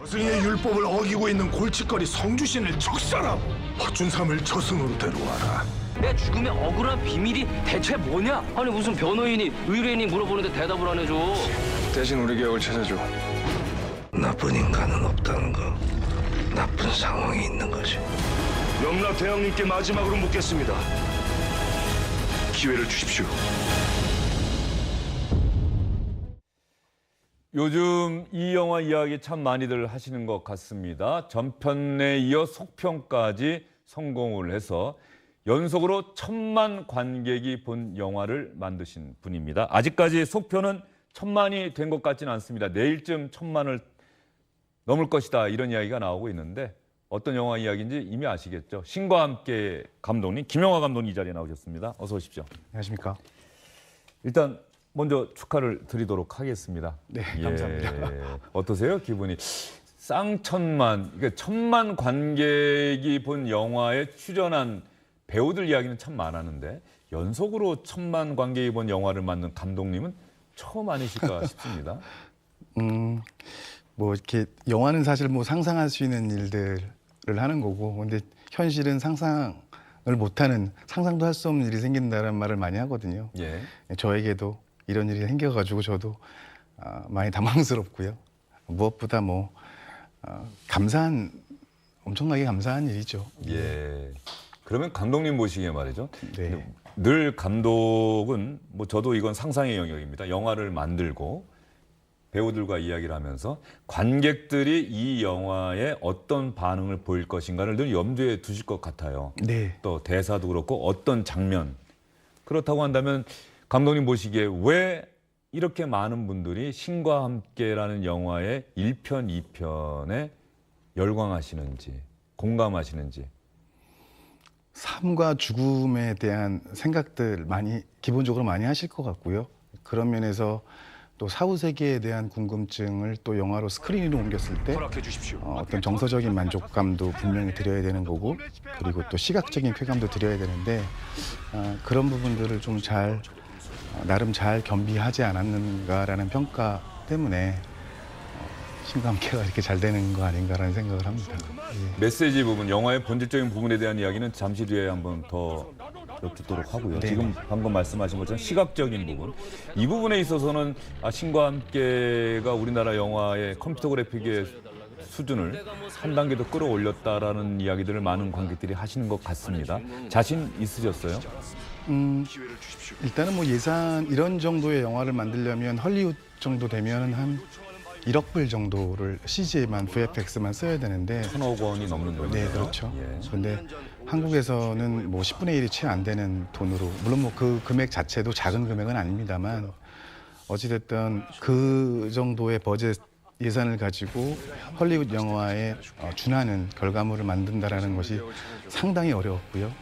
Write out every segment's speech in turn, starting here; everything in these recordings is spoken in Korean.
스승의 율법을 어기고 있는 골칫거리 성주신을 척살하고 허준삼을 저승으로 데려와라. 내 죽음의 억울한 비밀이 대체 뭐냐? 아니 무슨 변호인이 의뢰인이 물어보는데 대답을 안 해줘. 대신 우리 개혁을 찾아줘. 나쁜 인간은 없다는 거, 나쁜 상황이 있는 거지. 염라 대왕님께 마지막으로 묻겠습니다. 기회를 주십시오. 요즘 이 영화 이야기 참 많이들 하시는 것 같습니다. 전편에 이어 속편까지 성공을 해서 연속으로 1,000만 관객이 본 영화를 만드신 분입니다. 아직까지 속편은 1,000만이 된 것 같지는 않습니다. 내일쯤 1,000만을 넘을 것이다 이런 이야기가 나오고 있는데 어떤 영화 이야기인지 이미 아시겠죠. 신과 함께 감독님, 김영하 감독님 이 자리에 나오셨습니다. 어서 오십시오. 안녕하십니까. 일단 먼저 축하를 드리도록 하겠습니다. 네, 감사합니다. 어떠세요, 기분이? 쌍천만, 그러니까 1,000만 관객이 본 영화에 출연한 배우들 이야기는 참 많았는데 연속으로 1,000만 관객이 본 영화를 만든 감독님은 처음 아니실까 싶습니다. 뭐 이렇게 영화는 사실 뭐 상상할 수 있는 일들을 하는 거고, 근데 현실은 상상을 못하는, 상상도 할 수 없는 일이 생긴다는 말을 많이 하거든요. 예. 저에게도 이런 일이 생겨가지고 저도 많이 당황스럽고요. 무엇보다 뭐 엄청나게 감사한 일이죠. 예. 그러면 감독님 보시기에 말이죠. 네. 늘 감독은 뭐 저도 이건 상상의 영역입니다. 영화를 만들고 배우들과 이야기를 하면서 관객들이 이 영화에 어떤 반응을 보일 것인가를 늘 염두에 두실 것 같아요. 네. 또 대사도 그렇고 어떤 장면. 그렇다고 한다면 감독님 보시기에 왜 이렇게 많은 분들이 신과 함께라는 영화의 1편, 2편에 열광하시는지, 공감하시는지. 삶과 죽음에 대한 생각들 기본적으로 많이 하실 것 같고요. 그런 면에서 또 사후 세계에 대한 궁금증을 또 영화로 스크린으로 옮겼을 때 허락해 주십시오. 어떤 정서적인 만족감도 분명히 드려야 되는 거고, 그리고 또 시각적인 쾌감도 드려야 되는데 그런 부분들을 좀 나름 잘 겸비하지 않았는가라는 평가 때문에 신과 함께가 이렇게 잘 되는 거 아닌가라는 생각을 합니다. 예. 메시지 부분, 영화의 본질적인 부분에 대한 이야기는 잠시 뒤에 한번 더 여쭙도록 하고요. 네. 지금 방금 말씀하신 것처럼 시각적인 부분, 이 부분에 있어서는 신과 함께가 우리나라 영화의 컴퓨터 그래픽의 수준을 한 단계 더 끌어올렸다라는 이야기들을 많은 관객들이 하시는 것 같습니다. 자신 있으셨어요? 일단은 뭐 예산 이런 정도의 영화를 만들려면 헐리우드 정도 되면 한 1억 불 정도를 CG만, VFX만 써야 되는데 1,000억 원이 넘는 돈이에요. 네, 그렇죠. 예. 그런데 한국에서는 뭐 10분의 1이 채 안 되는 돈으로, 물론 뭐 그 금액 자체도 작은 금액은 아닙니다만 어찌됐든 그 정도의 버젯 예산을 가지고 헐리우드 영화에 준하는 결과물을 만든다라는 것이 상당히 어려웠고요.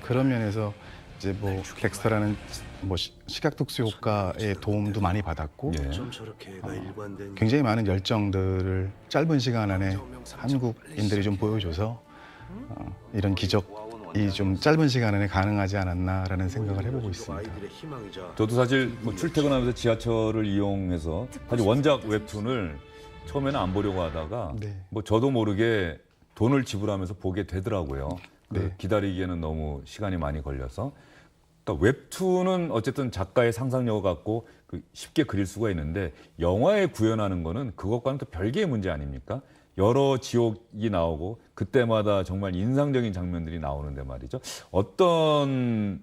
그런 면에서 이제 뭐 덱스터라는 뭐 시각 특수 효과의 도움도 많이 받았고, 예. 굉장히 많은 열정들을 짧은 시간 안에 한국인들이 좀 보여줘서 이런 기적이 좀 짧은 시간 안에 가능하지 않았나라는 생각을 해보고 있습니다. 저도 사실 뭐 출퇴근하면서 지하철을 이용해서 사실 원작 웹툰을 처음에는 안 보려고 하다가 네. 뭐 저도 모르게 돈을 지불하면서 보게 되더라고요. 네. 기다리기에는 너무 시간이 많이 걸려서. 그러니까 웹툰은 어쨌든 작가의 상상력을 갖고 쉽게 그릴 수가 있는데 영화에 구현하는 거는 그것과는 또 별개의 문제 아닙니까? 여러 지옥이 나오고 그때마다 정말 인상적인 장면들이 나오는데 말이죠. 어떤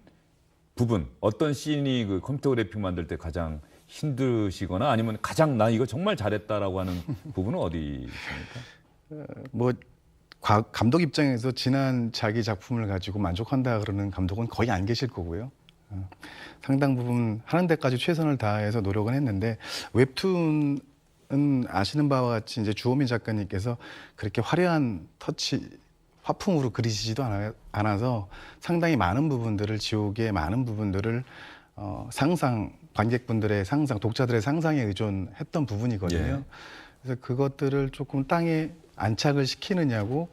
부분, 어떤 씬이 그 컴퓨터 그래픽 만들 때 가장 힘드시거나 아니면 가장 나 이거 정말 잘했다라고 하는 부분은 어디십니까? 뭐 감독 입장에서 지난 자기 작품을 가지고 만족한다 그러는 감독은 거의 안 계실 거고요. 상당 부분 하는 데까지 최선을 다해서 노력은 했는데, 웹툰은 아시는 바와 같이 이제 주호민 작가님께서 그렇게 화려한 화풍으로 그리시지도 않아서 상당히 많은 부분들을, 지옥의 많은 부분들을 관객분들의 상상, 독자들의 상상에 의존했던 부분이거든요. 예. 그래서 그것들을 조금 땅에 안착을 시키느냐고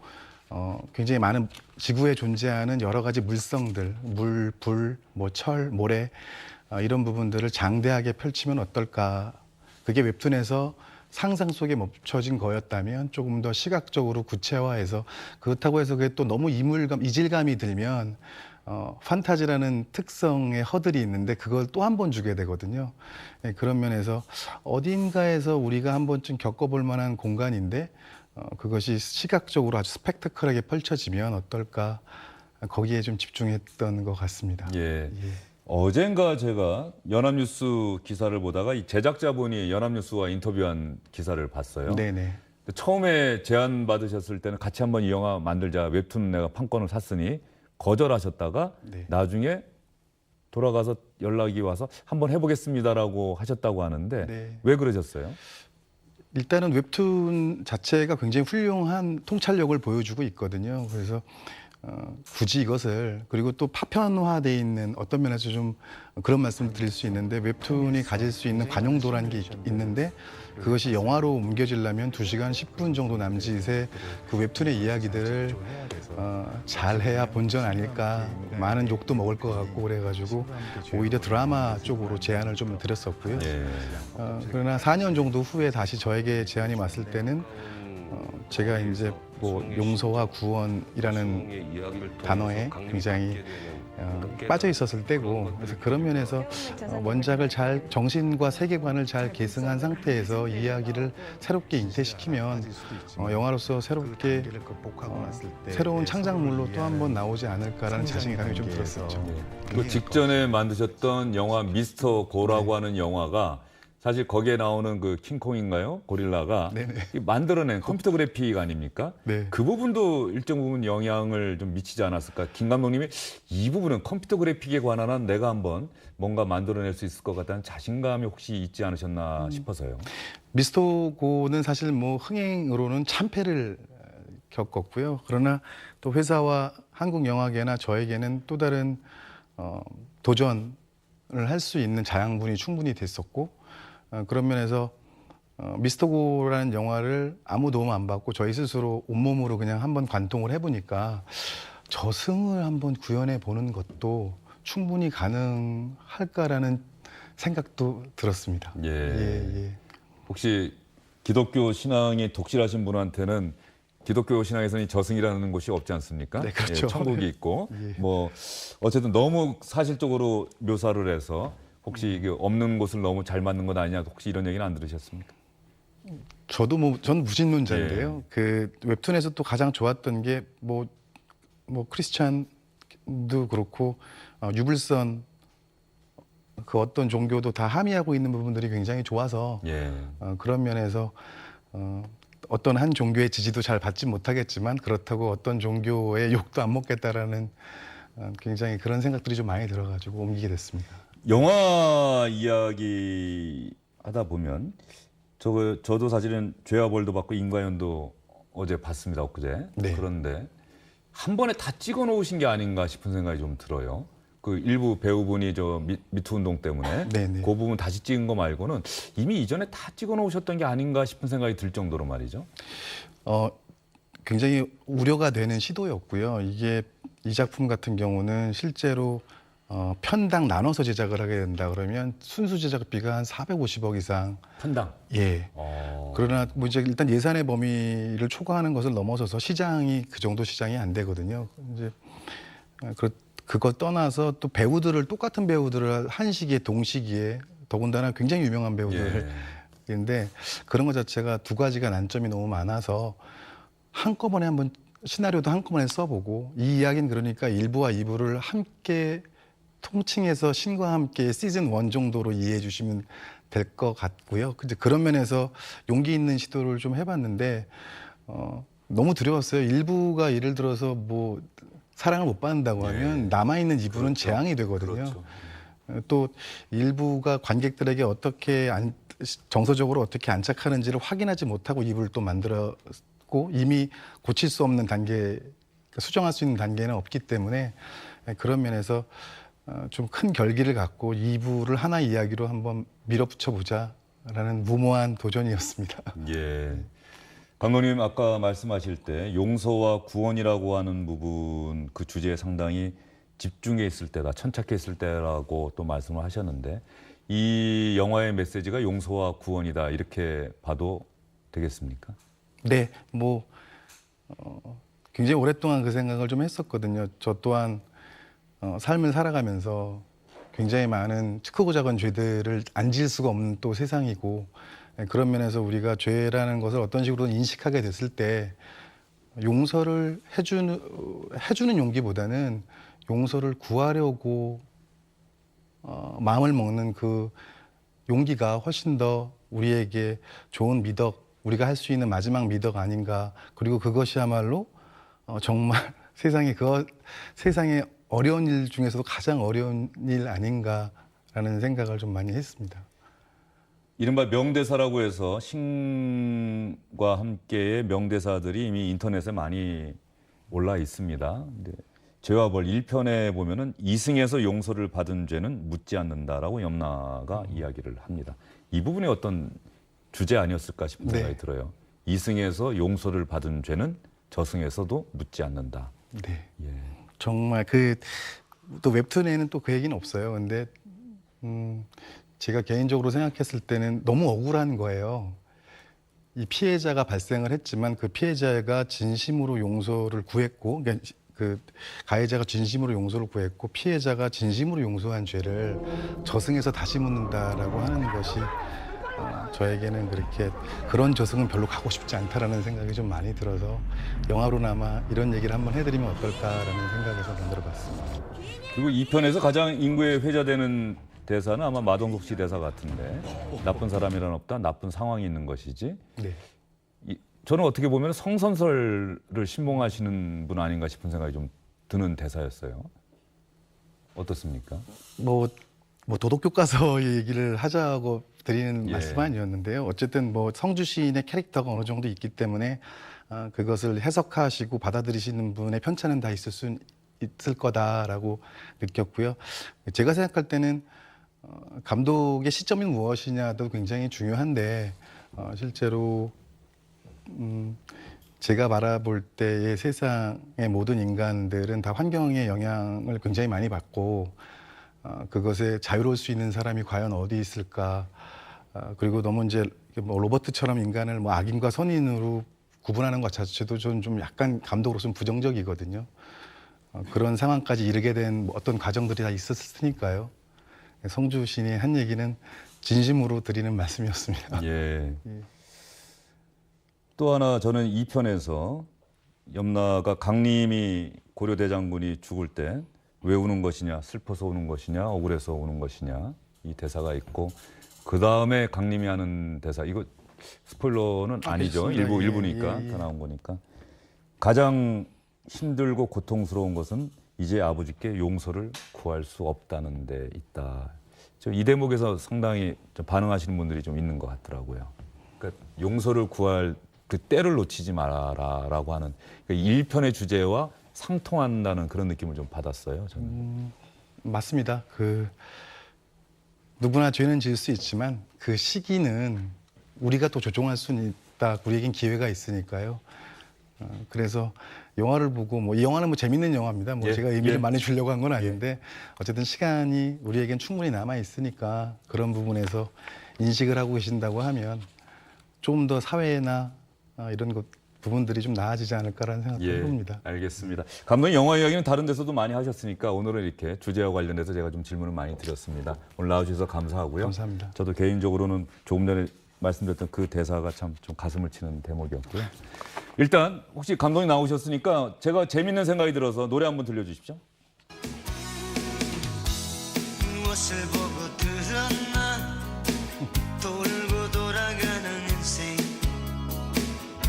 굉장히 많은 지구에 존재하는 여러 가지 물성들, 물, 불, 뭐 철, 모래 이런 부분들을 장대하게 펼치면 어떨까. 그게 웹툰에서 상상 속에 멈춰진 거였다면 조금 더 시각적으로 구체화해서 그렇다고 해서 그게 또 너무 이질감이 들면 판타지라는 특성의 허들이 있는데 그걸 또 한 번 주게 되거든요. 예, 그런 면에서 어딘가에서 우리가 한 번쯤 겪어볼 만한 공간인데 그것이 시각적으로 아주 스펙타클하게 펼쳐지면 어떨까 거기에 좀 집중했던 것 같습니다. 예. 어젠가 제가 연합뉴스 기사를 보다가 이 제작자분이 연합뉴스와 인터뷰한 기사를 봤어요. 네네. 처음에 제안 받으셨을 때는 같이 한번 이 영화 만들자, 웹툰 내가 판권을 샀으니 거절하셨다가 네. 나중에 돌아가서 연락이 와서 한번 해보겠습니다라고 하셨다고 하는데 네. 왜 그러셨어요? 일단은 웹툰 자체가 굉장히 훌륭한 통찰력을 보여주고 있거든요. 그래서 굳이 이것을 그리고 또 파편화돼 있는 어떤 면에서 좀 그런 말씀을 드릴 수 있는데 웹툰이 가질 수 있는 관용도라는 게 있는데 그것이 영화로 옮겨지려면 2시간 10분 정도 남짓의 그 웹툰의 이야기들을 잘해야 본전 아닐까. 많은 욕도 먹을 것 같고 그래가지고 오히려 드라마 쪽으로 제안을 좀 드렸었고요. 예. 그러나 4년 정도 후에 다시 저에게 제안이 왔을 때는 제가 이제 뭐 용서와 구원이라는 단어에 굉장히 빠져 있었을 때고 그래서 그런 면에서 원작을 잘 정신과 세계관을 잘 계승한 상태에서 이야기를 새롭게 인쇄시키면 영화로서 새롭게 새로운 창작물로 또 한 번 나오지 않을까라는 자신감이 좀 들었었죠. 그 직전에 만드셨던 영화 미스터 고라고 하는 영화가 사실 거기에 나오는 그 킹콩인가요? 고릴라가 이 만들어낸 컴퓨터 그래픽 아닙니까? 네. 그 부분도 일정 부분 영향을 좀 미치지 않았을까? 김 감독님이 이 부분은 컴퓨터 그래픽에 관한 한 내가 한번 뭔가 만들어낼 수 있을 것 같다는 자신감이 혹시 있지 않으셨나 싶어서요. 미스터 고는 사실 뭐 흥행으로는 참패를 겪었고요. 그러나 또 회사와 한국 영화계나 저에게는 또 다른 도전을 할 수 있는 자양분이 충분히 됐었고 그런 면에서 미스터 고라는 영화를 아무 도움 안 받고 저희 스스로 온몸으로 그냥 한번 관통을 해보니까 저승을 한번 구현해 보는 것도 충분히 가능할까라는 생각도 들었습니다. 예. 혹시 기독교 신앙이 독실하신 분한테는 기독교 신앙에서는 이 저승이라는 곳이 없지 않습니까? 네, 그렇죠. 예, 천국이 있고 예. 뭐 어쨌든 너무 사실적으로 묘사를 해서 혹시 이게 없는 곳을 너무 잘 만든 것 아니냐 혹시 이런 얘기는 안 들으셨습니까? 저도 전 무신론자인데요. 그 웹툰에서 또 가장 좋았던 게 뭐 크리스찬도 그렇고 유불선 그 어떤 종교도 다 함의하고 있는 부분들이 굉장히 좋아서 예. 그런 면에서 어떤 한 종교의 지지도 잘 받지 못하겠지만 그렇다고 어떤 종교의 욕도 안 먹겠다라는 굉장히 그런 생각들이 좀 많이 들어가지고 옮기게 됐습니다. 영화 이야기 하다 보면 저도 사실은 죄와 벌도 받고 인과연도 어제 봤습니다. 엊그제. 네. 그런데 한 번에 다 찍어 놓으신 게 아닌가 싶은 생각이 좀 들어요. 그 일부 배우분이 저 미투 운동 때문에 네네. 그 부분 다시 찍은 거 말고는 이미 이전에 다 찍어 놓으셨던 게 아닌가 싶은 생각이 들 정도로 말이죠. 굉장히 우려가 되는 시도였고요. 이게 이 작품 같은 경우는 실제로 편당 나눠서 제작을 하게 된다 그러면 순수 제작비가 한 450억 이상. 편당. 예. 그러나 뭐 이제 일단 예산의 범위를 초과하는 것을 넘어서서 시장이 그 정도 시장이 안 되거든요. 이제 그거 떠나서 또 배우들을 똑같은 배우들을 한 시기에 동시기에 더군다나 굉장히 유명한 배우들인데 그런 것 자체가 두 가지가 난점이 너무 많아서 한꺼번에 한번 시나리오도 한꺼번에 써보고 이 이야기는 그러니까 1부와 2부를 함께 통칭해서 신과 함께 시즌 1 정도로 이해해 주시면 될 것 같고요. 근데 그런 면에서 용기 있는 시도를 좀 해봤는데 너무 두려웠어요. 1부가 예를 들어서 뭐 사랑을 못 받는다고 하면 남아있는 2부는 그렇죠. 재앙이 되거든요. 그렇죠. 또 1부가 관객들에게 어떻게 정서적으로 어떻게 안착하는지를 확인하지 못하고 2부를 또 만들었고 이미 고칠 수 없는 단계, 수정할 수 있는 단계는 없기 때문에 그런 면에서 좀 큰 결기를 갖고 2부를 하나 이야기로 한번 밀어붙여 보자라는 무모한 도전이었습니다. 예. 감독님 아까 말씀하실 때 용서와 구원이라고 하는 부분 그 주제에 상당히 집중해 있을 때다, 천착해 있을 때라고 또 말씀을 하셨는데 이 영화의 메시지가 용서와 구원이다 이렇게 봐도 되겠습니까? 네, 뭐 굉장히 오랫동안 그 생각을 좀 했었거든요. 저 또한 삶을 살아가면서 굉장히 많은 크고 작은 죄들을 안 지을 수가 없는 또 세상이고, 그런 면에서 우리가 죄라는 것을 어떤 식으로 인식하게 됐을 때 용서를 해주는 용기보다는 용서를 구하려고 마음을 먹는 그 용기가 훨씬 더 우리에게 좋은 미덕, 우리가 할 수 있는 마지막 미덕 아닌가. 그리고 그것이야말로 정말 세상의 어려운 일 중에서도 가장 어려운 일 아닌가라는 생각을 좀 많이 했습니다. 이른바 명대사라고 해서 신과 함께의 명대사들이 이미 인터넷에 많이 올라 있습니다. 근데 죄와 벌 1편에 보면은 이승에서 용서를 받은 죄는 묻지 않는다라고 염라가 이야기를 합니다. 이 부분이 어떤 주제 아니었을까 싶은 네. 생각이 들어요. 이승에서 용서를 받은 죄는 저승에서도 묻지 않는다. 네. 예. 정말 또 웹툰에는 또 그 얘기는 없어요. 근데 제가 개인적으로 생각했을 때는 너무 억울한 거예요. 이 피해자가 발생을 했지만 그 피해자가 진심으로 용서를 구했고, 그러니까 그 가해자가 진심으로 용서를 구했고 피해자가 진심으로 용서한 죄를 저승에서 다시 묻는다라고 하는 것이 저에게는 그런 저승은 별로 가고 싶지 않다라는 생각이 좀 많이 들어서 영화로나마 이런 얘기를 한번 해드리면 어떨까라는 생각에서 만들어봤습니다. 그리고 2편에서 가장 인구에 회자되는 대사는 아마 마동석 씨 대사 같은데, 나쁜 사람이란 없다, 나쁜 상황이 있는 것이지. 네. 저는 어떻게 보면 성선설을 신봉하시는 분 아닌가 싶은 생각이 좀 드는 대사였어요. 어떻습니까? 뭐 도덕교과서 얘기를 하자고 드리는 예. 말씀은 아니었는데요. 어쨌든 뭐 성주 시인의 캐릭터가 어느 정도 있기 때문에 그것을 해석하시고 받아들이시는 분의 편차는 다 있을 거다라고 느꼈고요. 제가 생각할 때는 감독의 시점이 무엇이냐도 굉장히 중요한데 실제로 제가 바라볼 때의 세상의 모든 인간들은 다 환경의 영향을 굉장히 많이 받고 그것에 자유로울 수 있는 사람이 과연 어디 있을까. 그리고 너무 이제 뭐 로버트처럼 인간을 뭐 악인과 선인으로 구분하는 것 자체도 저는 좀 약간 감독으로서는 부정적이거든요. 그런 상황까지 이르게 된 어떤 과정들이 다 있었을 테니까요. 성주 시인이 한 얘기는 진심으로 드리는 말씀이었습니다. 예. 또 하나 저는 2편에서 염라가 강림이 고려대장군이 죽을 때 왜 우는 것이냐, 슬퍼서 우는 것이냐, 억울해서 우는 것이냐 이 대사가 있고, 그 다음에 강림이 하는 대사, 이거 스포일러는 아니죠. 알겠습니다. 일부니까 다 나온 거니까. 가장 힘들고 고통스러운 것은 이제 아버지께 용서를 구할 수 없다는 데 있다. 이 대목에서 상당히 좀 반응하시는 분들이 좀 있는 것 같더라고요. 그러니까 용서를 구할 그 때를 놓치지 말아라라고 하는 그러니까 1편의 주제와 상통한다는 그런 느낌을 좀 받았어요. 저는. 맞습니다. 누구나 죄는 지을 수 있지만 그 시기는 우리가 또 조종할 수는 있다. 우리에겐 기회가 있으니까요. 그래서 영화를 보고 이 영화는 재밌는 영화입니다. 예, 제가 의미를 예. 많이 주려고 한 건 아닌데 어쨌든 시간이 우리에겐 충분히 남아 있으니까 그런 부분에서 인식을 하고 계신다고 하면 좀 더 사회나 이런 부분들이 좀 나아지지 않을까라는 생각을 해봅니다. 알겠습니다. 감독님 영화 이야기는 다른 데서도 많이 하셨으니까 오늘은 이렇게 주제와 관련해서 제가 좀 질문을 많이 드렸습니다. 오늘 나와주셔서 감사하고요. 감사합니다. 저도 개인적으로는 조금 전에 말씀드렸던 그 대사가 참 좀 가슴을 치는 대목이었고요. 일단 혹시 감독님 나오셨으니까 제가 재밌는 생각이 들어서 노래 한번 들려주십시오. 무엇을 보고 들었나 돌고 돌아가는 인생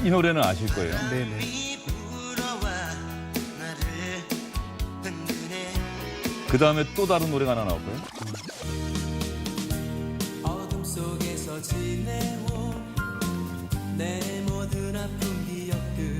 이 노래는 아실 거예요. 네네. 불어와 나를 흔드네 그 다음에 또 다른 노래가 하나 나올 거예요. 어둠 속에서 지내온 내 모든 아픈 기억들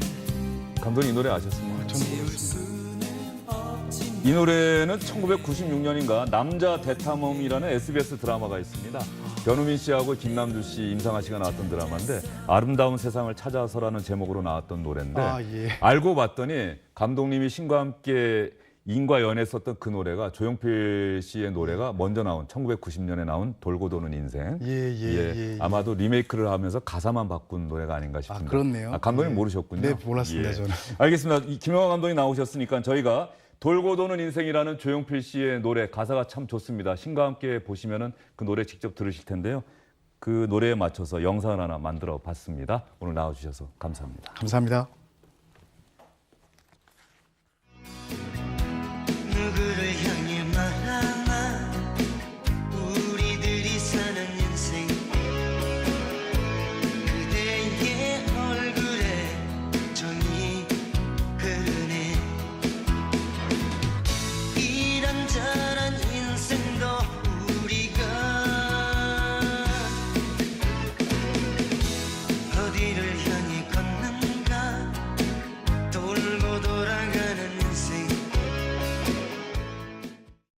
감독님 이 노래 아셨습니까? 지울 수는 없지 이 노래는 1996년인가 남자 대탐험이라는 SBS 드라마가 있습니다. 변우민 씨하고 김남주 씨, 임상아 씨가 나왔던 드라마인데 아름다운 세상을 찾아서라는 제목으로 나왔던 노래인데 예. 알고 봤더니 감독님이 신과 함께 인과 연했었던 그 노래가 조용필 씨의 노래가 먼저 나온 1990년에 나온 돌고 도는 인생. 예. 아마도 리메이크를 하면서 가사만 바꾼 노래가 아닌가 싶습니다. 그렇네요. 감독님 예. 모르셨군요. 네, 몰랐습니다, 예. 저는. 알겠습니다. 김영하 감독님 나오셨으니까 저희가 돌고 도는 인생이라는 조용필 씨의 노래 가사가 참 좋습니다. 신과 함께 보시면은 그 노래 직접 들으실 텐데요. 그 노래에 맞춰서 영상을 하나 만들어 봤습니다. 오늘 나와주셔서 감사합니다. 감사합니다. 누구를 향해